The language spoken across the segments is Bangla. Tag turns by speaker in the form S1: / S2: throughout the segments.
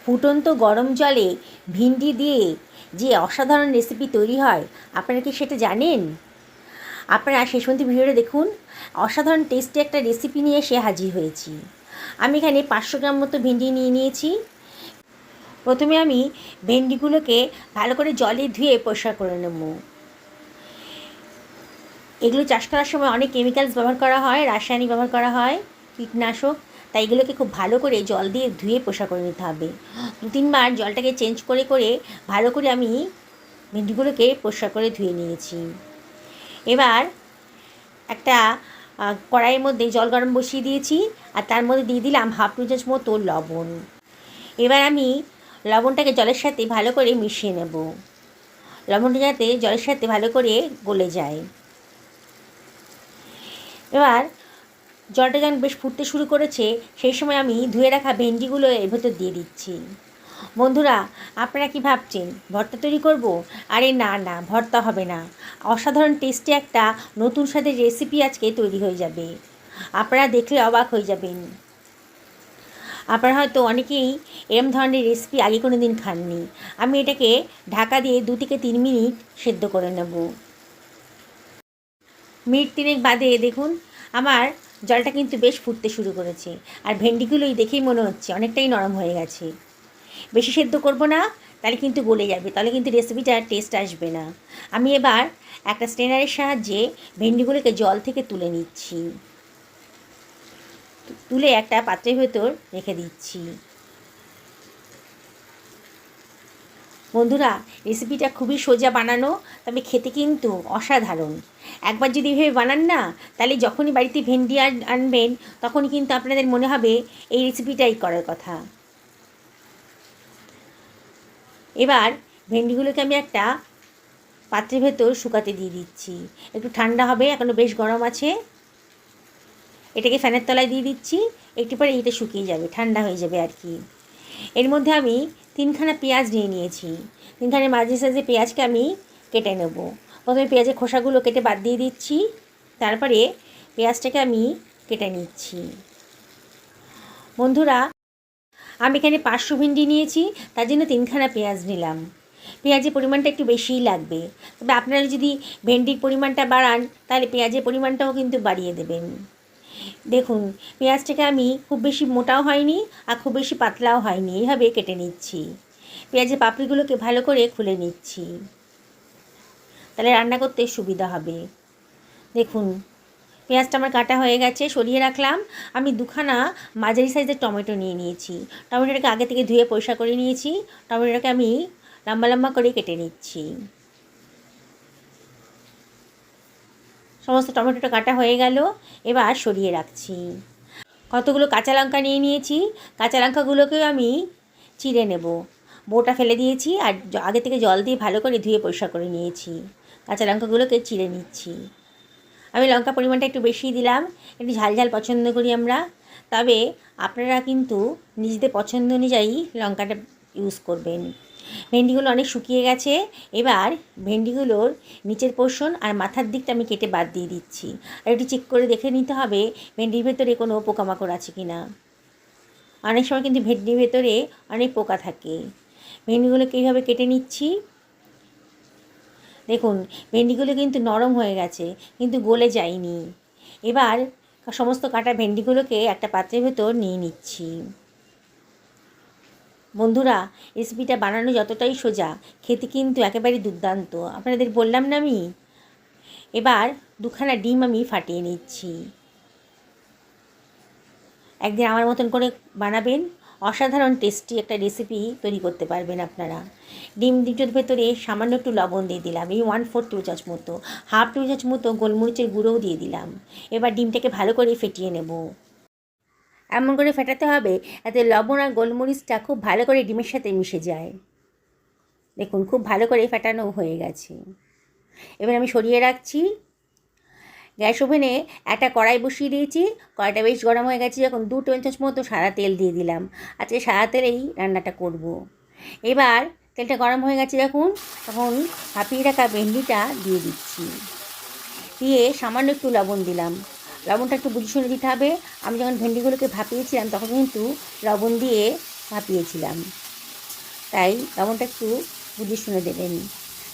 S1: ফুটন্ত গরম জলে ভিন্ডি দিয়ে যে অসাধারণ রেসিপি তৈরি হয়, আপনারা কি সেটা জানেন? আপনারা শেষ পর্যন্ত ভিডিওটা দেখুন। অসাধারণ টেস্টি একটা রেসিপি নিয়ে এসে হাজির হয়েছি। আমি এখানে 500 গ্রাম মতো ভিন্ডি নিয়ে নিয়েছি। প্রথমে আমি ভেন্ডিগুলোকে ভালো করে জলে ধুয়ে পরিষ্কার করে নেব। এগুলো চাষ করার সময় অনেক কেমিক্যালস ব্যবহার করা হয়, রাসায়নিক ব্যবহার করা হয়, কীটনাশক। তাই এগুলোকে খুব ভালো করে জল দিয়ে ধুয়ে পরিষ্কার করে নিতে হবে। 2-3 বার জলটাকে চেঞ্জ করে করে ভালো করে আমি ভেন্ডিগুলোকে পরিষ্কার করে ধুয়ে নিয়েছি। এবার একটা কড়াইয়ের মধ্যে জল গরম বসিয়ে দিয়েছি, আর তার মধ্যে দিয়ে দিলাম হাফ চামচ মতো লবণ। এবার আমি লবণটাকে জলের সাথে ভালো করে মিশিয়ে নেব। লবণটা যাতে জলের সাথে ভালো করে গলে যায়। এবার জলটা যখন বেশ ফুটতে শুরু করেছে, সেই সময় আমি ধুয়ে রাখা ভেন্ডিগুলো এর ভেতর দিয়ে দিচ্ছি। বন্ধুরা, আপনারা কি ভাবছেন ভর্তা তৈরি করব? আরে না না, ভর্তা হবে না। অসাধারণ টেস্টি একটা নতুন স্বাদের রেসিপি আজকে তৈরি হয়ে যাবে। আপনারা দেখলে অবাক হয়ে যাবেন। আপনারা হয়তো অনেকেই এরম ধরনের রেসিপি আগে কোনো দিন খাননি। আমি এটাকে ঢাকা দিয়ে 2 থেকে 3 মিনিট সেদ্ধ করে নেব। মিনিট 3 বাদে দেখুন আমার জলটা কিন্তু বেশ ফুটতে শুরু করেছে, আর ভেন্ডিগুলোই দেখেই মনে হচ্ছে অনেকটাই নরম হয়ে গেছে। বেশি সেদ্ধ করব না, তাহলে কিন্তু গলে যাবে, তাহলে কিন্তু রেসিপিটার টেস্ট আসবে না। আমি এবার একটা স্ট্রেনারের সাহায্যে ভেন্ডিগুলোকে জল থেকে তুলে নিচ্ছি। তুলে একটা পাত্রের ভেতর রেখে দিচ্ছি। বন্ধুরা, রেসিপিটা খুবই সোজা বানানো, তবে খেতে কিন্তু অসাধারণ। একবার যদি এভাবে বানান না, তাহলে যখনই বাড়িতে ভেন্ডি আনবেন তখনই কিন্তু আপনাদের মনে হবে এই রেসিপিটাই করার কথা। এবার ভেন্ডিগুলোকে আমি একটা পাত্রের ভেতর শুকাতে দিয়ে দিচ্ছি। একটু ঠান্ডা হবে, এখনও বেশ গরম আছে। এটাকে ফ্যানের তলায় দিয়ে দিচ্ছি, একটু পরে এটা শুকিয়ে যাবে, ঠান্ডা হয়ে যাবে আর কি। এর মধ্যে আমি 3খানা পেঁয়াজ নিয়ে নিয়েছি। 3খানা মাঝারি সাইজের পেঁয়াজকে আমি কেটে নেব। প্রথমে পেঁয়াজের খোসাগুলো কেটে বাদ দিয়ে দিচ্ছি, তারপরে পেঁয়াজটাকে আমি কেটে নিচ্ছি। বন্ধুরা, আমি এখানে 500 ভিন্ডি নিয়েছি, তার জন্য 3খানা পেঁয়াজ নিলাম। পেঁয়াজের পরিমাণটা একটু বেশিই লাগবে, তবে আপনারা যদি ভেন্ডির পরিমাণটা বাড়ান তাহলে পেঁয়াজের পরিমাণটাও কিন্তু বাড়িয়ে দেবেন। দেখুন, পেঁয়াজটাকে আমি খুব বেশি মোটাও হয়নি আর খুব বেশি পাতলাও হয়নি, এইভাবে কেটে নিচ্ছি। পেঁয়াজের পাপড়িগুলোকে ভালো করে খুলে নিচ্ছি, তাহলে রান্না করতে সুবিধা হবে। দেখুন, পেঁয়াজটা আমার কাটা হয়ে গেছে, সরিয়ে রাখলাম। আমি 2খানা মাঝারি সাইজের টমেটো নিয়ে নিয়েছি। টমেটোটাকে আগে থেকে ধুয়ে পরিষ্কার করে নিয়েছি। টমেটোটাকে আমি লম্বা লম্বা করে কেটে নিচ্ছি। সমস্ত টমেটোটা কাটা হয়ে গেল, এবার সরিয়ে রাখছি। কতগুলো কাঁচা লঙ্কা নিয়ে নিয়েছি, কাঁচা লঙ্কাগুলোকেও আমি চিড়ে নেব। বোটা ফেলে দিয়েছি, আর আগে থেকে জল দিয়ে ভালো করে ধুয়ে পরিষ্কার করে নিয়েছি। কাঁচা লঙ্কাগুলোকে চিড়ে নিচ্ছি। আমি লঙ্কা পরিমাণটা একটু বেশি দিলাম, একটু ঝাল ঝাল পছন্দ করি আমরা, তবে আপনারা কিন্তু নিজেদের পছন্দ অনুযায়ী লঙ্কাটা ইউজ করবেন। ভেন্ডিগুলো অনেক শুকিয়ে গেছে। এবার ভেন্ডিগুলোর নিচের পোর্শন আর মাথার দিকটা আমি কেটে বাদ দিয়ে দিচ্ছি। আর একটু চেক করে দেখে নিতে হবে ভেন্ডির ভেতরে কোনো পোকামাকড় আছে কি না। অনেক সময় কিন্তু ভেন্ডির ভেতরে অনেক পোকা থাকে। ভেন্ডিগুলোকে এইভাবে কেটে নিচ্ছি। দেখুন, ভেন্ডিগুলো কিন্তু নরম হয়ে গেছে, কিন্তু গলে যায়নি। এবার সমস্ত কাটা ভেন্ডিগুলোকে একটা পাত্রের ভেতর নিয়ে নিচ্ছি। বন্ধুরা, রেসিপিটা বানানো যতটাই সোজা, খেতে কিন্তু একেবারে দুর্দান্ত। আপনাদের বললাম না আমি। এবার 2খানা ডিম আমি ফাটিয়ে নিচ্ছি। একদিন আমার মতন করে বানাবেন, অসাধারণ টেস্টি একটা রেসিপি তৈরি করতে পারবেন আপনারা। ডিম দুটোর ভেতরে সামান্য একটু লবণ দিয়ে দিলাম, এই 1/4 টেবিল চামচ মতো। হাফ টেবিল চামচ মতো গোলমরিচের গুঁড়োও দিয়ে দিলাম। এবার ডিমটাকে ভালো করে ফেটিয়ে নেব। এমন করে ফেটাতে হবে যাতে লবণ আর গোলমরিচটা খুব ভালো করে ডিমের সাথে মিশে যায়। দেখুন, খুব ভালো করে ফেটানো হয়ে গেছে। এবার আমি সরিয়ে রাখছি। গ্যাস ওভেনে একটা কড়াই বসিয়ে দিয়েছি। কড়াইটা বেশ গরম হয়ে গেছে, যখন 2 টেবিল চামচ মতো সাদা তেল দিয়ে দিলাম। আজকে সাদা তেলেই রান্নাটা করব। এবার তেলটা গরম হয়ে গেছে যখন, তখন ভাপিয়ে রাখা ভেন্ডিটা দিয়ে দিচ্ছি। দিয়ে সামান্য একটু লবণ দিলাম। লবণটা একটু বুঝে শুনে দিতে হবে। আমি যখন ভেন্ডিগুলোকে ভাপিয়েছিলাম তখন কিন্তু লবণ দিয়ে ভাপিয়েছিলাম। তাই লবণটা একটু বুঝে শুনে দেবেন।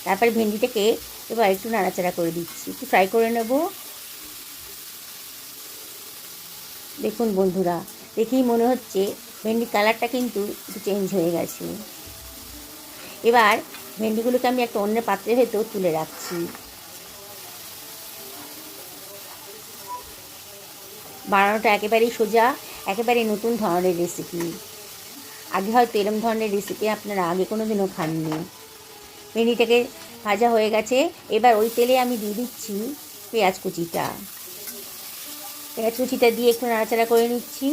S1: তারপরে ভেন্ডিটাকে এবার একটু নাড়াচাড়া করে দিচ্ছি, একটু ফ্রাই করে নেব। দেখুন বন্ধুরা, দেখেই মনে হচ্ছে ভেন্ডির কালারটা কিন্তু একটু চেঞ্জ হয়ে গেছে। এবার ভেন্ডিগুলোকে আমি একটা অন্য পাত্রে ভেতর তুলে রাখছি। বানানোটা একেবারেই সোজা, একেবারে নতুন ধরনের রেসিপি। আগে হয়তো এরম ধরনের রেসিপি আপনারা আগে কোনো দিনও খাননি। ভেন্ডিটাকে ভাজা হয়ে গেছে, এবার ওই তেলে আমি দিয়ে দিচ্ছি পেঁয়াজ কুচিটা। পেঁয়াজ কুচিটা দিয়ে একটু নাড়াচাড়া করে নিচ্ছি।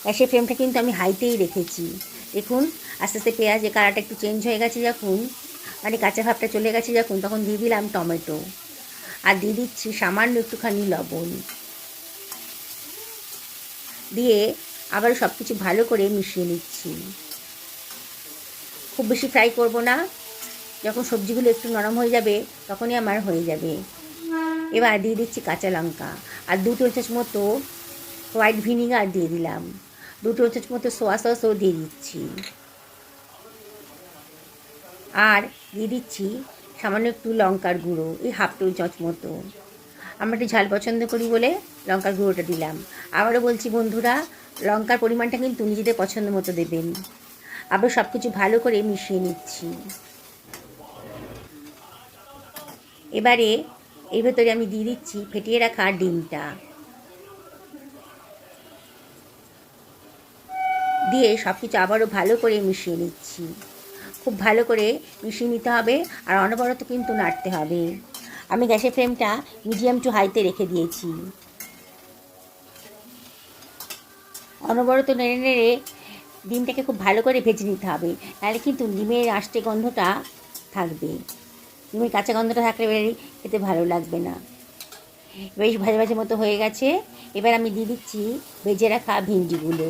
S1: গ্যাসের ফ্লেমটা কিন্তু আমি হাইতেই রেখেছি। দেখুন আস্তে আস্তে পেঁয়াজের কালারটা একটু চেঞ্জ হয়ে গেছে যখন, মানে কাঁচা ভাবটা চলে গেছে যখন, তখন দিয়ে দিলাম টমেটো আর দিয়ে দিচ্ছি সামান্য একটুখানি লবণ। দিয়ে আবার সব কিছু ভালো করে মিশিয়ে নিচ্ছি। খুব বেশি ফ্রাই করব না, যখন সবজিগুলো একটু নরম হয়ে যাবে তখনই আমার হয়ে যাবে। এবার দিয়ে দিচ্ছি কাঁচা লঙ্কা আর 2 টেবিল চামচ মতো হোয়াইট ভিনিগার দিয়ে দিলাম। 2 টেবিল চামচ মতো সোয়া সসও দিয়ে দিচ্ছি। আর দিয়ে দিচ্ছি সামান্য একটু লঙ্কার গুঁড়ো, এই হাফ টেবিল চামচ মতো। আমরা একটু ঝাল পছন্দ করি বলে লঙ্কার গুঁড়োটা দিলাম। আবারও বলছি বন্ধুরা, লঙ্কার পরিমাণটা কিন্তু নিজেদের পছন্দ মতো দেবেন। আবার সব কিছু ভালো করে মিশিয়ে নিচ্ছি। এবারে এর ভেতরে আমি দিয়ে দিচ্ছি ফেটিয়ে রাখা ডিমটা, দিয়ে সব কিছু আবারও ভালো করে মিশিয়ে নিচ্ছি। খুব ভালো করে মিশিয়ে নিতে হবে আর অনবরত কিন্তু নাড়তে হবে। আমি গ্যাসের ফ্লেমটা মিডিয়াম টু হাইতে রেখে দিয়েছি। অনবরত নেড়ে নেড়ে ডিমটাকে খুব ভালো করে ভেজে নিতে হবে, নাহলে কিন্তু ডিমের আষ্টে গন্ধটা থাকবে। ডিমের কাঁচা গন্ধটা থাকলে খেতে ভালো লাগবে না। বেশ ভাজা ভাজা মতো হয়ে গেছে। এবার আমি দিয়ে দিচ্ছি ভেজে রাখা ভিন্ডিগুলো,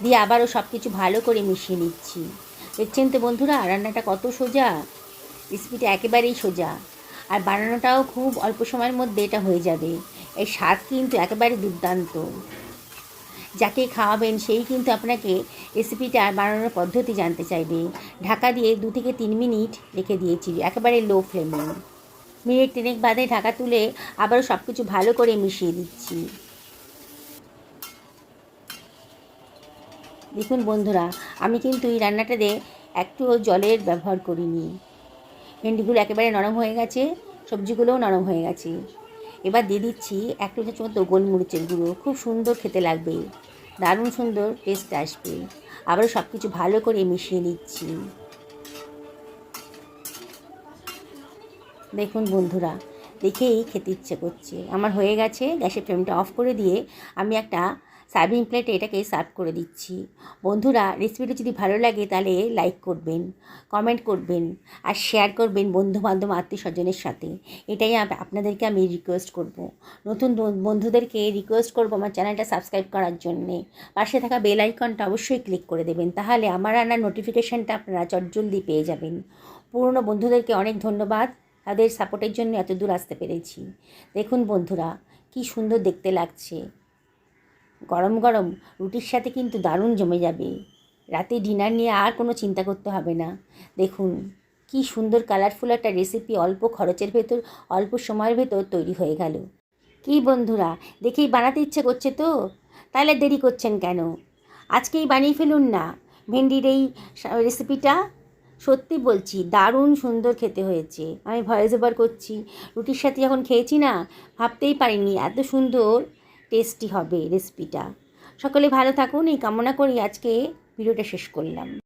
S1: দিয়ে আবারও সব কিছু ভালো করে মিশিয়ে নিচ্ছি। দেখছেন তো বন্ধুরা, রান্নাটা কত সোজা। রেসিপিটা একেবারেই সোজা আর বানানোটাও খুব অল্প সময়ের মধ্যে এটা হয়ে যাবে। এর স্বাদ কিন্তু একেবারে দুর্দান্ত। যাকে খাওয়াবেন সেই কিন্তু আপনাকে রেসিপিটা বানানোর পদ্ধতি জানতে চাইবে। ঢাকা দিয়ে 2 থেকে 3 মিনিট রেখে দিয়েছি একেবারে লো ফ্লেমে। মিনিট 3 বাদে ঢাকা তুলে আবারও সব কিছু ভালো করে মিশিয়ে দিচ্ছি। দেখুন বন্ধুরা, আমি কিন্তু এই রান্নাটাতে একটুও জলের ব্যবহার করিনি। ভেন্ডিগুলো একেবারে নরম হয়ে গেছে, সবজিগুলোও নরম হয়ে গেছে। এবার দিয়ে দিচ্ছি 1 টেবিল চামচ মতো গোলমরিচের গুঁড়ো, খুব সুন্দর খেতে লাগবে, দারুণ সুন্দর টেস্ট আসবে। আবারও সব কিছু ভালো করে মিশিয়ে নিচ্ছি। দেখুন বন্ধুরা, দেখেই খেতে ইচ্ছে করছে। আমার হয়ে গেছে। গ্যাসের ফ্লেমটা অফ করে দিয়ে আমি একটা সার্ভিং প্লেটে এটাকে সার্ভ করে দিচ্ছি। বন্ধুরা, রেসিপিটা যদি ভালো লাগে তাহলে লাইক করবেন, কমেন্ট করবেন আর শেয়ার করবেন বন্ধুবান্ধব আত্মীয়স্বজনের সাথে। এটাই আপনাদেরকে আমি রিকোয়েস্ট করব। নতুন বন্ধুদেরকে রিকোয়েস্ট করব আমার চ্যানেলটা সাবস্ক্রাইব করার জন্যে। পাশে থাকা বেল আইকনটা অবশ্যই ক্লিক করে দেবেন, তাহলে আমার রান্নার নোটিফিকেশানটা আপনারা চটজলদি পেয়ে যাবেন। পুরনো বন্ধুদেরকে অনেক ধন্যবাদ, তাদের সাপোর্টের জন্য এত দূর আসতে পেরেছি। দেখুন বন্ধুরা, কি সুন্দর দেখতে লাগছে। গরম গরম রুটির সাথে কিন্তু দারুণ জমে যাবে। রাতে ডিনার নিয়ে আর কোনো চিন্তা করতে হবে না। দেখুন কি সুন্দর কালারফুল একটা রেসিপি অল্প খরচের ভেতর, অল্প সময়ের ভেতর তৈরি হয়ে গেল। কি বন্ধুরা, দেখেই বানাতে ইচ্ছে করছে তো? তাহলে দেরি করছেন কেন? আজকেই বানিয়ে ফেলুন না ভেন্ডির এই রেসিপিটা। সত্যি বলছি, দারুণ সুন্দর খেতে হয়েছে। আমি ভয়েস ওভার করছি, রুটির সাথে যখন খেয়েছি না, ভাবতেই পারিনি এত সুন্দর টেস্টি হবে রেসিপিটা। সকলে ভালো থাকুন এই কামনা করি আজকে ভিডিওটা শেষ করলাম।